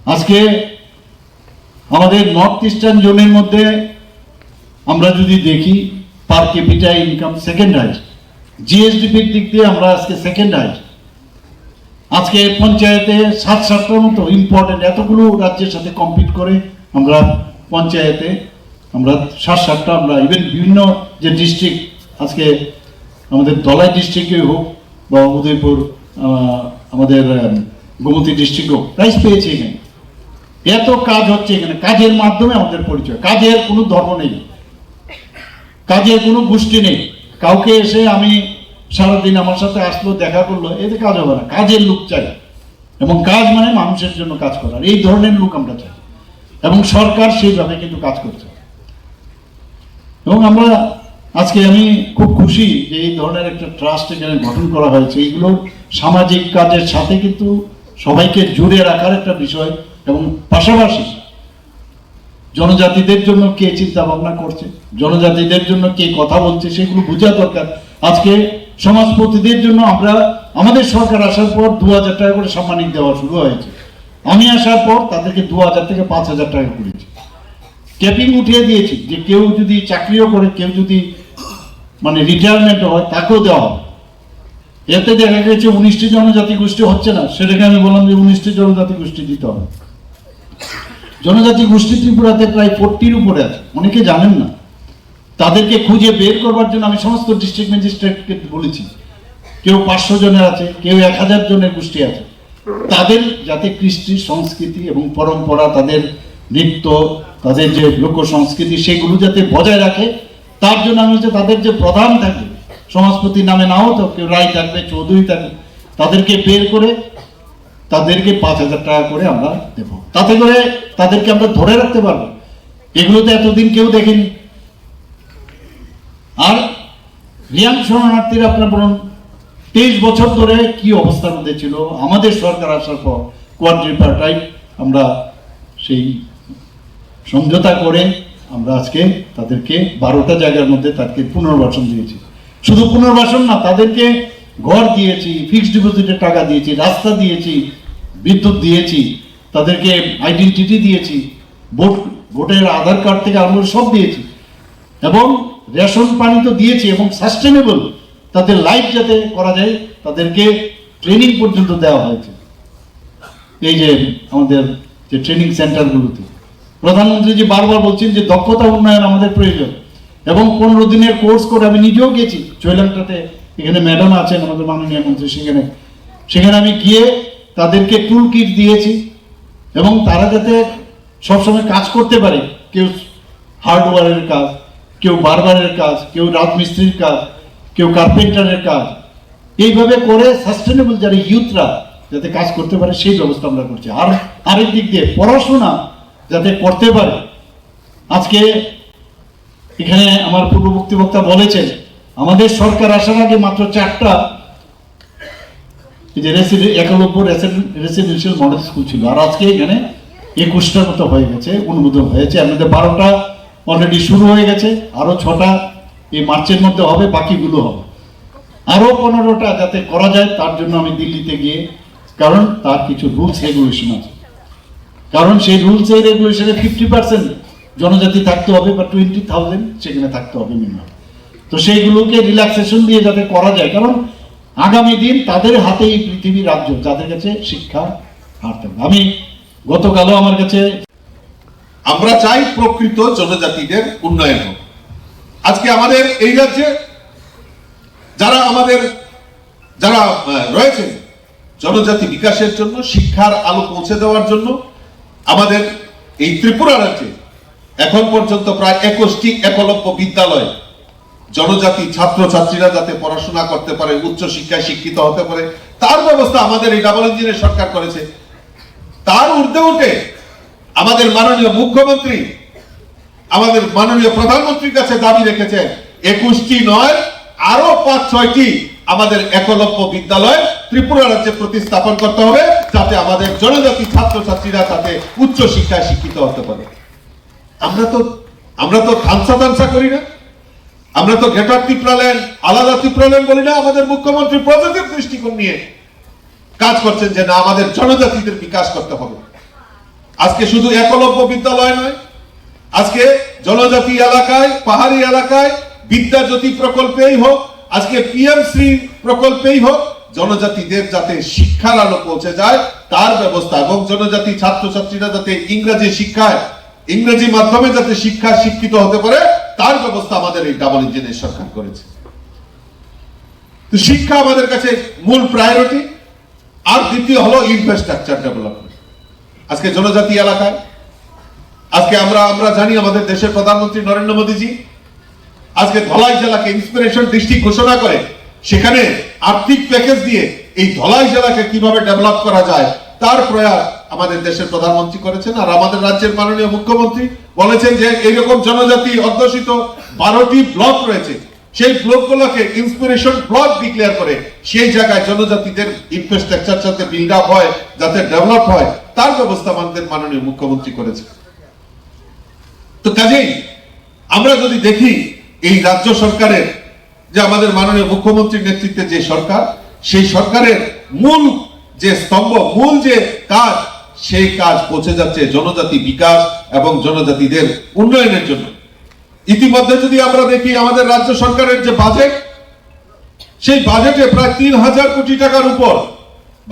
আজকে আমাদের north eastern জোনের মধ্যে আমরা যদি দেখি per capita income second highest, জিএসডিপির দিক দিয়ে আমরা আজকে সেকেন্ড হাইস্ট। আজকে পঞ্চায়েতে 7-8টার মতো ইম্পর্টেন্ট এতগুলো রাজ্যের সাথে কম্পিট করে আমরা পঞ্চায়েতে আমরা 7-8টা আমরা ইভেন বিভিন্ন যে ডিস্ট্রিক্ট আজকে আমাদের ধলাই ডিস্ট্রিক্টে হোক বা উদয়পুর আমাদের গোমতী ডিস্ট্রিক্ট হোক প্রাইজ পেয়েছে এখানে। এত কাজ হচ্ছে এখানে, কাজের মাধ্যমে আমাদের পরিচয়। কাজের কোনো ধর্ম নেই, কাজের কোনো গোষ্ঠী নেই। কাউকে এসে আমি সারাদিন আমার সাথে আসলো দেখা করলো এতে কাজ হবে না, কাজের লোক চাই। এবং কাজ মানে মানুষের জন্য কাজ করার, এই ধরনের লোক আমরা চাই। এবং সরকার সেইভাবে কিন্তু কাজ করছে। এবং আমরা আজকে আমি খুব খুশি যে এই ধরনের একটা ট্রাস্ট এখানে গঠন করা হয়েছে। এইগুলো সামাজিক কাজের সাথে কিন্তু সবাইকে জুড়ে রাখার একটা বিষয়। এবং পাশাপাশি জনজাতিদের জন্য কে চিন্তা ভাবনা করছে, জনজাতিদের জন্য কে কথা বলছে সেগুলো বোঝা দরকার। আজকে সমাজপতিদের জন্য আমরা আমাদের সরকার আসার পর 2000 টাকা করে সম্মানিত দেওয়া শুরু হয়েছে। আমি আসার পর তাদেরকে 2000 থেকে 5000 টাকা করেছি। ক্যাপিং উঠিয়ে দিয়েছি যে কেউ যদি চাকরিও করে, কেউ যদি মানে রিটায়ারমেন্ট হয় তাকেও দেওয়া হবে। এতে দেখা গেছে 19টি জনজাতি গোষ্ঠী হচ্ছে না, সেটাকে আমি বললাম যে 19টি জনজাতি গোষ্ঠী দিতে হবে। জনজাতি গোষ্ঠী ত্রিপুরাতে প্রায় 40-র উপরে আছে, অনেকে জানেন না। তাদেরকে খুঁজে বের করবার জন্য আমি সমস্ত ডিস্ট্রিক্ট ম্যাজিস্ট্রেটকে বলেছি, কেউ 500 জনের আছে, কেউ 1000 জনের গোষ্ঠী আছে। তাদের যাতে কৃষ্টি সংস্কৃতি এবং পরম্পরা, তাদের নৃত্য, তাদের যে লোক সংস্কৃতি সেগুলো যাতে বজায় রাখে, তার জন্য আমি হচ্ছে তাদের যে প্রধান থাকবে, সমাজপতি নামে নাও তো, কেউ রায় থাকবে, চৌধুরী থাকবে, তাদেরকে বের করে তাদেরকে 5000 টাকা করে আমরা দেব। তাতে করে তাদেরকে আমরা ধরে রাখতে পারবো। এগুলো তো এতদিন কেউ দেখেনি। আর রিয়াং শরণার্থীরা আপনার বলুন 23 বছর ধরে কি অবস্থার মধ্যে ছিল। আমাদের সরকার আসার পর কোয়াড্রিপার্টাইট আমরা সেই সমঝোতা করে আমরা আজকে তাদেরকে 12টা জায়গার মধ্যে তাদেরকে পুনর্বাসন দিয়েছি। শুধু পুনর্বাসন না, তাদেরকে ঘর দিয়েছি, ফিক্সড ডিপোজিটের টাকা দিয়েছি, রাস্তা দিয়েছি, বিদ্যুৎ দিয়েছি, তাদেরকে আইডেন্টিটি দিয়েছি, ভোটের আধার কার্ড থেকে আরম্ভ করে সব দিয়েছি। এবং রেশন পানি তো দিয়েছি। এবং সাস্টেনেবল তাদের লাইফ যাতে করা যায় তাদেরকে ট্রেনিং পর্যন্ত দেওয়া হয়েছে। এই যে আমাদের যে ট্রেনিং সেন্টারগুলোতে প্রধানমন্ত্রী যে বারবার বলছেন যে দক্ষতা উন্নয়ন আমাদের প্রয়োজন। এবং 15 দিনের কোর্স করে আমি নিজেও গেছি চৈলাংটাতে, এখানে ম্যাডাম আছেন আমাদের মাননীয় মন্ত্রী, সেখানে আমি গিয়ে তাদেরকে টুল কিট দিয়েছি। এবং তারা যাতে সবসময় কাজ করতে পারে, কেউ হার্ডওয়্যারের কাজ, কেউ বারবারের কাজ, কেউ রাজমিস্ত্রির কাজ, কেউ কার্পেন্টারের কাজ, এইভাবে করে সাস্টেনেবল যারা ইউথরা যাতে কাজ করতে পারে সেই ব্যবস্থা আমরা করছি। আর আরেক দিক দিয়ে পড়াশোনা যাতে করতে পারে। আজকে এখানে আমার পূর্ববর্তী বক্তা বলেছেন আমাদের সরকার আসার আগে মাত্র 4টা যে রেসিডেন্সিয়াল মডেল স্কুল ছিল। আর আজকে এখানে 21টার মতো হয়ে গেছে, অনুমোদন হয়েছে। আমাদের 12টা অলরেডি শুরু হয়ে গেছে, আরো 6টা এই মার্চের মধ্যে হবে, বাকিগুলো হবে। আরো 15টা যাতে করা যায় তার জন্য আমি দিল্লিতে গিয়ে, কারণ তার কিছু রুলস রেগুলেশন আছে। কারণ সেই রুলস এর রেগুলেশনে 50% জনজাতি থাকতে হবে বা 20,000 সেখানে থাকতে হবে মিনিমাম। তো সেইগুলোকে রিল্যাক্সেশন দিয়ে যাতে করা যায়, কারণ আগামী দিন তাদের হাতে এই পৃথিবীর রাজ্য, যাদের কাছে শিক্ষা হার থাকবে। আমি গতকালও আমার কাছে আমরা চাই প্রকৃত জনজাতিদের উন্নয়ন হোক। আজকে আমাদের এই রাজ্যে যারা রয়েছে জনজাতি বিকাশের জন্য, শিক্ষার আলো পৌঁছে দেওয়ার জন্য আমাদের এই ত্রিপুরা রাজ্যে এখন পর্যন্ত প্রায় 21টি একলব্য বিদ্যালয় জনজাতি ছাত্রছাত্রীরা যাতে পড়াশোনা করতে পারে, উচ্চ শিক্ষায় শিক্ষিত হতে পারে, তার ব্যবস্থা আমাদের এই ডাবল ইঞ্জিনের সরকার করেছে। তার ঊর্ধ্বে উঠে আমাদের মাননীয় মুখ্যমন্ত্রী আমাদের মাননীয় প্রধানমন্ত্রীর কাছে দাবি রেখেছেন 21টি নয় আরো 5-6টি আমাদের একলব্য বিদ্যালয় ত্রিপুরা রাজ্যে প্রতিস্থাপন করতে হবে, যাতে আমাদের জনজাতি ছাত্রছাত্রীরা তাতে উচ্চ শিক্ষায় শিক্ষিত হতে পারে। আমরা তো ধানসা করি না, আমরা তো গ্রেটার ত্রিপুরাল্যান্ড, আলাদা ত্রিপুরাল্যান্ড বলি না। আমাদের মুখ্যমন্ত্রী পজিটিভ দৃষ্টিকোণ নিয়ে কাজ করছেন যে না, আমাদের জনজাতিদের বিকাশ করতে হবে। আজকে শুধু একলব্য বিদ্যালয় নয়, আজকে জনজাতি এলাকায়, পাহাড়ি এলাকায় বিদ্যাজ্যোতি প্রকল্পেই হোক, আজকে পিএমসি প্রকল্পেই হোক, জনজাতিদের যাতে শিক্ষার আলো পৌঁছে যায় তার ব্যবস্থা, এবং জনজাতি ছাত্রছাত্রীরা যাতে ইংরেজি মাধ্যমে যাতে শিক্ষিত হতে পারে তার ব্যবস্থা আমাদের এই ডাবল ইঞ্জিনের সরকার করেছে। তো শিক্ষা আমাদের কাছে মূল প্রায়োরিটি। আর দ্বিতীয় হলো ইনফ্রাস্ট্রাকচার ডেভেলপমেন্ট। আজকে জনজাতি এলাকায় আজকে আমরা জানি আমাদের দেশের প্রধানমন্ত্রী নরেন্দ্র মোদীজি আজকে ধলাই জেলাকে ইন্সপিরেশন ডিস্ট্রিক্ট ঘোষণা করে সেখানে আর্থিক প্যাকেজ দিয়ে এই ধলাই জেলাকে কিভাবে ডেভেলপ করা যায় তার প্রয়াস আমাদের দেশের প্রধানমন্ত্রী করেছেন। আর আমাদের রাজ্যের মাননীয় মুখ্যমন্ত্রী বলেছেন যে এইরকম জনজাতি অধ্যুষিত 12টি ব্লক রয়েছে, সেই ব্লকগুলোকে ইন্সপিরেশন ব্লক ডিক্লেয়ার করে সেই জায়গায় জনজাতিদের ইনফ্রাস্ট্রাকচার যাতে বিল্ড আপ হয়, যাতে ডেভেলপ হয় তার ব্যবস্থা আমাদের মাননীয় মুখ্যমন্ত্রী করেছে। তো কাজেই আমরা যদি দেখি এই রাজ্য সরকারের যে আমাদের মাননীয় মুখ্যমন্ত্রীর নেতৃত্বে যে সরকার, সেই সরকারের মূল যে স্তম্ভ, মূল যে কাজ, সেই কাজ পৌঁছে যাচ্ছে জনজাতি বিকাশ এবং জনজাতিদের উন্নয়নের জন্য। ইতিমধ্যে যদি আমরা দেখি আমাদের রাজ্য সরকারের যে বাজেট, সেই বাজেটে প্রায় 3000 কোটি টাকার উপর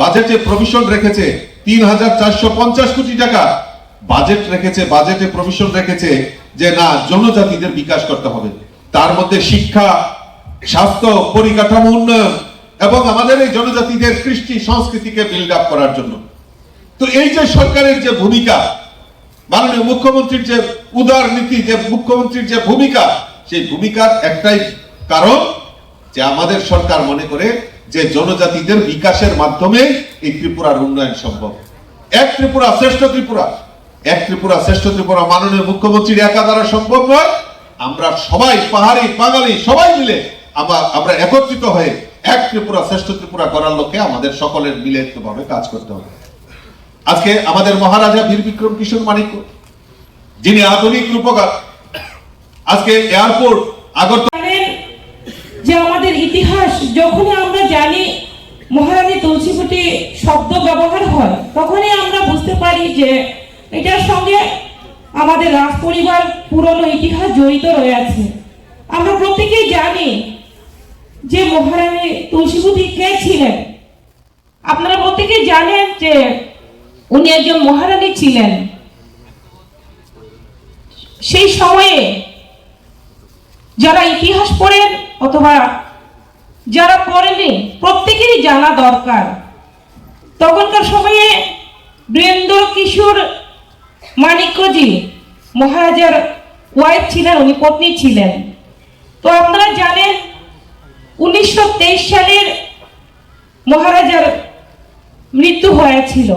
বাজেটে প্রভিশন রেখেছে, 3450 কোটি টাকা বাজেট রেখেছে, বাজেটে প্রভিশন রেখেছে যে না জনজাতিদের বিকাশ করতে হবে। তার মধ্যে শিক্ষা, স্বাস্থ্য, পরিকাঠামো উন্নয়ন এবং আমাদের এই জনজাতিদের কৃষ্টি সংস্কৃতিকে বিল্ড আপ করার জন্য। তো এই যে সরকারের যে ভূমিকা, মাননীয় মুখ্যমন্ত্রীর যে উদার নীতি, যে মুখ্যমন্ত্রীর যে ভূমিকা, সেই ভূমিকার একটাই কারণ যে আমাদের সরকার মনে করে যে জনজাতিদের বিকাশের মাধ্যমে এই ত্রিপুরার উন্নয়ন সম্ভব। এক ত্রিপুরা শ্রেষ্ঠ ত্রিপুরা, এক ত্রিপুরা শ্রেষ্ঠ ত্রিপুরা মাননীয় মুখ্যমন্ত্রীর একা দ্বারা সম্ভব নয়। আমরা সবাই পাহাড়ি বাঙালি সবাই মিলে আমরা একত্রিত হয়ে এক ত্রিপুরা শ্রেষ্ঠ ত্রিপুরা করার লক্ষ্যে আমাদের সকলের মিলিতভাবে কাজ করতে হবে। আজকে আমাদের মহারাজা বীর বিক্রম কিশোর মানিক্য, যিনি আধুনিক রূপকার, আজকে এয়ারপোর্ট আগরতলা, যে আমাদের ইতিহাস যখনই আমরা জানি মহারানী তুলসীবতী শব্দ ব্যবহার হয় তখনই আমরা বুঝতে পারি যে এটার সঙ্গে আমাদের রাজ পরিবার পুরনো ইতিহাস জড়িত রয়েছে। আমরা প্রত্যেকেই জানি যে মহারানী তুলসীবতী কে ছিলেন। আপনারা প্রত্যেকেই জানেন যে উনি একজন মহারানী ছিলেন। সেই সময়ে যারা ইতিহাস পড়েন অথবা যারা পড়েনি প্রত্যেকেরই জানা দরকার। তখনকার সময়ে বীরেন্দ্র কিশোর মানিক্যজি মহারাজার ওয়াইফ ছিলেন, উনি পত্নী ছিলেন। তো আপনারা জানেন 1923 সালের মহারাজার মৃত্যু হয়েছিল।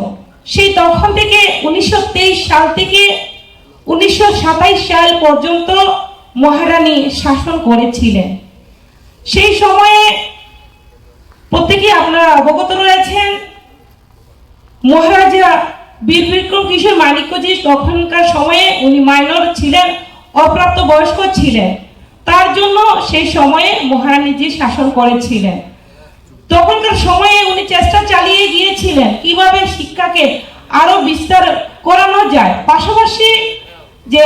সেই তখন থেকে 1923 সাল থেকে 1927 সাল পর্যন্ত মহারানী শাসন করেছিলেন। সেই সময়ে প্রত্যেকে আপনারা অবগত রয়েছেন মহারাজা বীর বিক্রম কিশোর মানিক্যজি তখনকার সময়ে উনি মাইনর ছিলেন, অপ্রাপ্ত বয়স্ক ছিলেন। তার জন্য সেই সময়ে মহারানীজি শাসন করেছিলেন। তখনকার সময়ে উনি চেষ্টা চালিয়ে গিয়েছিলেন কিভাবে শিক্ষাকে আরো বিস্তার করানো যায়, পাশাপাশি যে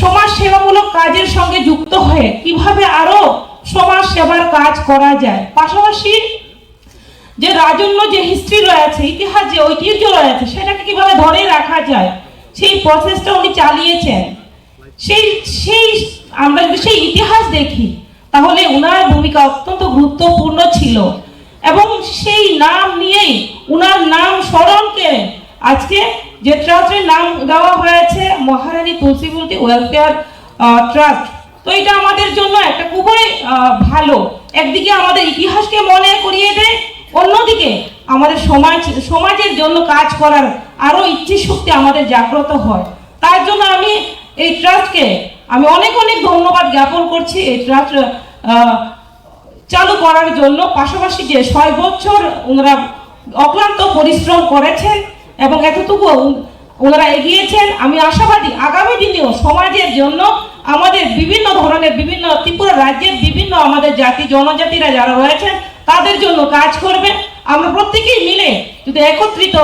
সমাজ সেবামূলক কাজের সঙ্গে যুক্ত হয়ে কিভাবে আরো সমাজ সেবার কাজ করা যায়, পাশাপাশি যে রাজন্য যে হিস্ট্রি রয়েছে, ইতিহাস যে ঐতিহ্য রয়েছে সেটাকে কিভাবে ধরে রাখা যায় সেই প্রসেসটা উনি চালিয়েছেন। সেই আমরা যদি সেই ইতিহাস দেখি তাহলে উনার ভূমিকা অত্যন্ত গুরুত্বপূর্ণ ছিল এবং সেই নাম নিয়েই উনার নাম স্মরণকে আজকে যে ট্রাস্টের নাম দেওয়া হয়েছে মহারানী তুলসীবতী ওয়েলফেয়ার ট্রাস্ট। তো এটা আমাদের জন্য একটা খুবই ভালো, একদিকে আমাদের ইতিহাসকে মনে করিয়ে দেয়, অন্যদিকে আমাদের সমাজের জন্য কাজ করার আরো ইচ্ছে শক্তি আমাদের জাগ্রত হয়। তার জন্য আমি এই ট্রাস্টকে আমি অনেক অনেক ধন্যবাদ জ্ঞাপন করছি এই ট্রাস্ট চালু করার জন্য। পাশাপাশি যে 6 বছর ওনারা অক্লান্ত পরিশ্রম করেছেন এবং এতটুকু ওনারা এগিয়েছেন। আমি আশাবাদী আগামী দিনেও সমাজের জন্য আমাদের বিভিন্ন ধরনের বিভিন্ন ত্রিপুরা রাজ্যের বিভিন্ন আমাদের জাতি জনজাতিরা যারা রয়েছেন তাদের জন্য কাজ করবেন। আমরা প্রত্যেকেই মিলে যদি একত্রিত